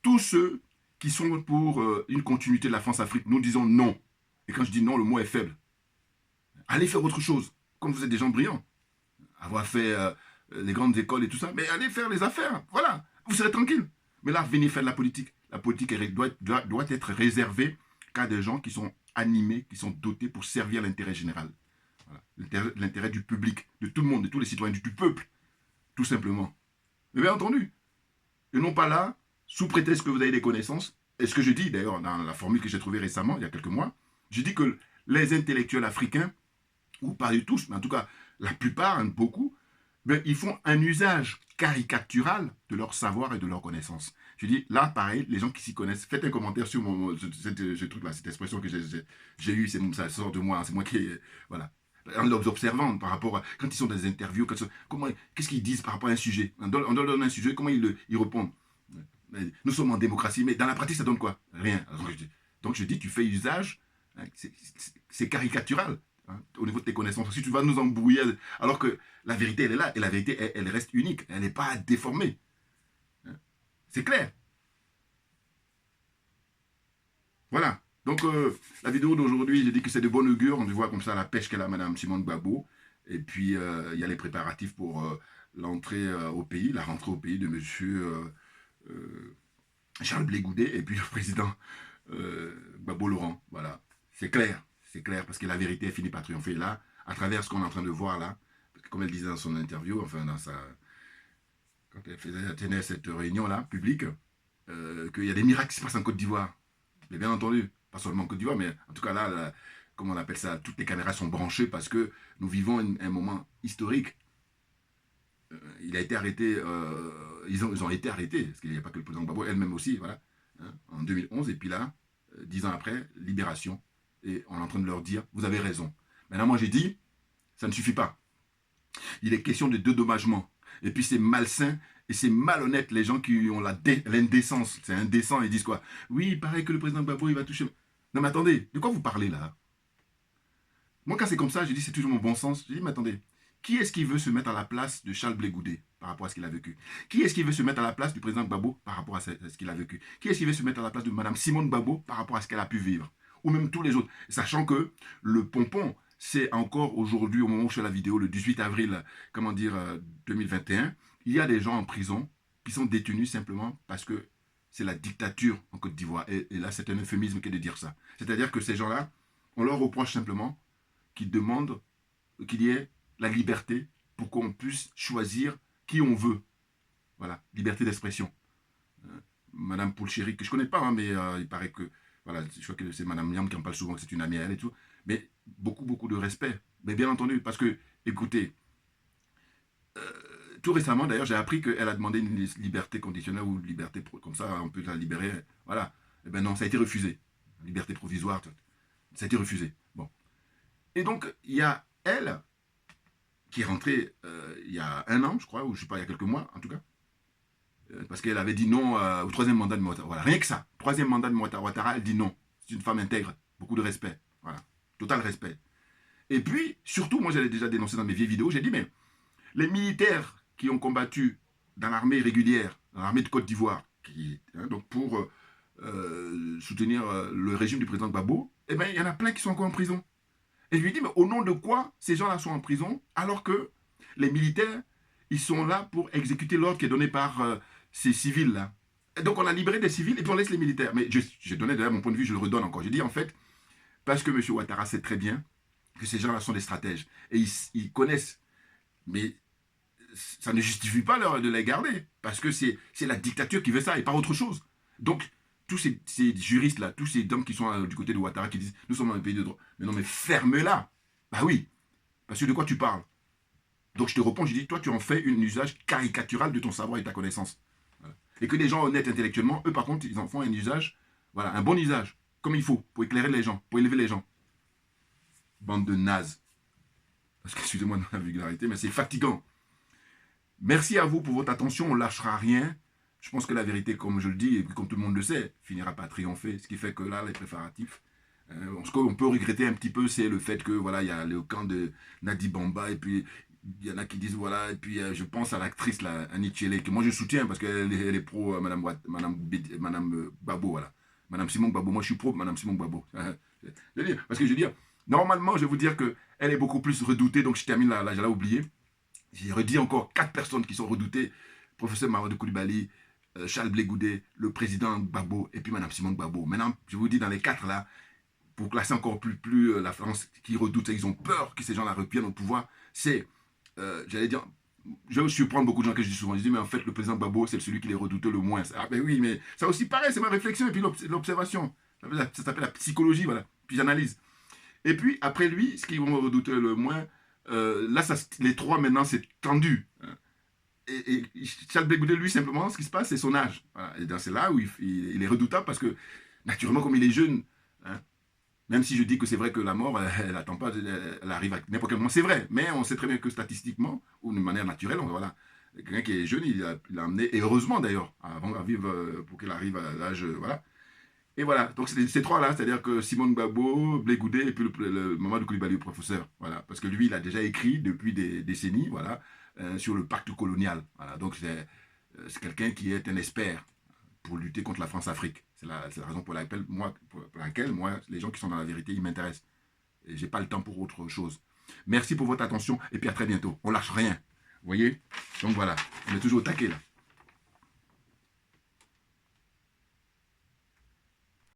tous ceux qui sont pour une continuité de la France-Afrique, nous disons non. Et quand je dis non, le mot est faible. Allez faire autre chose. Comme vous êtes des gens brillants, avoir fait les grandes écoles et tout ça, mais allez faire les affaires. Voilà, vous serez tranquille. Mais là, venez faire de la politique. La politique doit être réservée qu'à des gens qui sont animés, qui sont dotés pour servir l'intérêt général. Voilà. L'intérêt du public, de tout le monde, de tous les citoyens, du peuple, tout simplement. Mais bien entendu. Et non pas là, sous prétexte que vous avez des connaissances. Et ce que je dis, d'ailleurs, dans la formule que j'ai trouvée récemment, il y a quelques mois, je dis que les intellectuels africains, ou pas du tous, mais en tout cas la plupart, beaucoup, ben, ils font un usage caricatural de leur savoir et de leur connaissance. Je dis, là, pareil, les gens qui s'y connaissent, faites un commentaire sur ce truc-là, cette expression que j'ai eue, ça sort de moi, c'est moi qui... Voilà. En les observant par rapport à... Quand ils sont dans des interviews, qu'est-ce qu'ils disent par rapport à un sujet? On leur donne un sujet, comment ils répondent? Nous sommes en démocratie, mais dans la pratique, ça donne quoi? Rien. Donc je dis, tu fais usage, hein, c'est caricatural. Hein, au niveau de tes connaissances. Si tu vas nous embrouiller, alors que la vérité, elle est là, et la vérité, elle reste unique, elle n'est pas déformée. Hein, c'est clair. Voilà. Donc, la vidéo d'aujourd'hui, j'ai dit que c'est de bon augure. On voit comme ça la pêche qu'elle a Madame Simone Gbagbo. Et puis, il y a les préparatifs pour l'entrée au pays, la rentrée au pays de Monsieur Charles Blé Goudet et puis le président Gbagbo Laurent. Voilà. C'est clair. C'est clair, parce que la vérité elle finit par triompher là, à travers ce qu'on est en train de voir là. Parce que comme elle disait dans son interview, enfin quand elle tenait cette réunion-là, publique, qu'il y a des miracles qui se passent en Côte d'Ivoire. Mais bien entendu, pas seulement en Côte d'Ivoire, mais en tout cas là, comment on appelle ça, toutes les caméras sont branchées parce que nous vivons un moment historique. Il a été arrêté, ils ont été arrêtés, parce qu'il n'y a pas que le président Gbagbo, elle-même aussi, voilà, hein, en 2011, et puis là, 10 ans après, libération. Et on est en train de leur dire, vous avez raison. Maintenant, moi j'ai dit, ça ne suffit pas. Il est question de dédommagement. Et puis c'est malsain et c'est malhonnête les gens qui ont l'indécence. C'est indécent, ils disent quoi? Oui, il paraît que le président Gbagbo, il va toucher... Non mais attendez, de quoi vous parlez là? Moi quand c'est comme ça, je dis c'est toujours mon bon sens. Je dis mais attendez, qui est-ce qui veut se mettre à la place de Charles Blé Goudet par rapport à ce qu'il a vécu? Qui est-ce qui veut se mettre à la place du président Gbagbo par rapport à ce qu'il a vécu? Qui est-ce qui veut se mettre à la place de Madame Simone Gbagbo par rapport à ce qu'elle a pu vivre? Ou même tous les autres, sachant que le pompon, c'est encore aujourd'hui, au moment où je fais la vidéo, le 18 avril, 2021, il y a des gens en prison qui sont détenus simplement parce que c'est la dictature en Côte d'Ivoire. Et là, c'est un euphémisme que de dire ça. C'est-à-dire que ces gens-là, on leur reproche simplement qu'ils demandent qu'il y ait la liberté pour qu'on puisse choisir qui on veut. Voilà, liberté d'expression. Madame Poulchéry, que je ne connais pas, hein, mais il paraît que... Voilà, je crois que c'est Madame Niam qui en parle souvent, que c'est une amie à elle et tout. Mais beaucoup de respect. Mais bien entendu, parce que, écoutez, tout récemment, d'ailleurs, j'ai appris qu'elle a demandé une liberté conditionnelle ou une liberté, comme ça, on peut la libérer. Voilà. Eh bien non, ça a été refusé. Liberté provisoire, ça a été refusé. Bon. Et donc, il y a elle, qui est rentrée il y a 1 an, je crois, ou je ne sais pas, il y a quelques mois, en tout cas. Parce qu'elle avait dit non au 3e mandat de Ouattara. Voilà, rien que ça. 3e mandat de Ouattara, elle dit non. C'est une femme intègre. Beaucoup de respect. Voilà. Total respect. Et puis, surtout, moi, j'avais déjà dénoncé dans mes vieilles vidéos, j'ai dit, mais les militaires qui ont combattu dans l'armée régulière, dans l'armée de Côte d'Ivoire, donc pour soutenir le régime du président Gbagbo, eh bien, il y en a plein qui sont encore en prison. Et je lui dis, mais au nom de quoi ces gens-là sont en prison, alors que les militaires, ils sont là pour exécuter l'ordre qui est donné par... ces civils-là. Donc on a libéré des civils et puis on laisse les militaires. Mais je donnais d'ailleurs mon point de vue, je le redonne encore. J'ai dit en fait, parce que M. Ouattara sait très bien que ces gens-là sont des stratèges. Et ils connaissent. Mais ça ne justifie pas de les garder. Parce que c'est la dictature qui veut ça et pas autre chose. Donc tous ces juristes-là, tous ces hommes qui sont du côté de Ouattara qui disent nous sommes dans un pays de droit. Mais non, mais ferme-la. Bah oui. Parce que de quoi tu parles? Donc je te réponds, je dis, toi tu en fais un usage caricatural de ton savoir et de ta connaissance. Voilà. Et que les gens honnêtes intellectuellement, eux par contre, ils en font un usage, voilà, un bon usage, comme il faut, pour éclairer les gens, pour élever les gens. Bande de nazes. Parce que, excusez-moi de la vulgarité, mais c'est fatigant. Merci à vous pour votre attention, on ne lâchera rien. Je pense que la vérité, comme je le dis, et comme tout le monde le sait, finira par triompher. Ce qui fait que là, les préparatifs, ce qu'on peut regretter un petit peu, c'est le fait que, voilà, il y a le camp de Nadi Bamba, et puis il y en a qui disent, voilà, et puis je pense à l'actrice, Annie Tchele, que moi je soutiens, parce qu'elle est pro Madame Babo, voilà. Madame Simon Gbagbo, moi je suis pro Madame Simon Gbagbo. Parce que je veux dire, normalement, je vais vous dire qu'elle est beaucoup plus redoutée, donc je termine là, j'allais oublier. J'ai redit encore 4 personnes qui sont redoutées. Professeur Mamadou Koulibaly, Charles Blé Goudé, le président Gbagbo et puis Mme Simone Gbagbo. Maintenant, je vous dis dans les 4 là, pour classer encore plus la France qui redoute, ils ont peur que ces gens-là reviennent au pouvoir, c'est, j'allais dire, je vais surprendre beaucoup de gens que je dis souvent, je dis mais en fait le président Gbagbo c'est celui qui les redoute le moins. Ah ben oui, mais ça aussi pareil, c'est ma réflexion et puis l'observation. Ça s'appelle la psychologie, voilà, puis j'analyse. Et puis après lui, ce qu'ils vont redouter le moins, là les 3 maintenant c'est tendu. Et Charles Blé Goudé, lui, simplement, ce qui se passe, c'est son âge. Voilà. Et c'est là où il est redoutable parce que, naturellement, comme il est jeune, hein, même si je dis que c'est vrai que la mort, elle n'attend pas, elle arrive à n'importe quel moment, c'est vrai, mais on sait très bien que statistiquement, ou de manière naturelle, voilà, quelqu'un qui est jeune, il a amené, et heureusement d'ailleurs, avant à vivre pour qu'il arrive à l'âge, voilà. Et voilà, donc c'est ces 3-là, c'est-à-dire que Simone Gbagbo, Blé Goudé et puis le Mamadou Koulibaly, le professeur, voilà, parce que lui, il a déjà écrit depuis des décennies, voilà, sur le pacte colonial. Voilà. Donc c'est quelqu'un qui est un expert pour lutter contre la France-Afrique. C'est la raison pour laquelle moi, les gens qui sont dans la vérité, ils m'intéressent. Et je n'ai pas le temps pour autre chose. Merci pour votre attention et puis à très bientôt. On lâche rien. Vous voyez? Donc voilà, on est toujours au taquet là.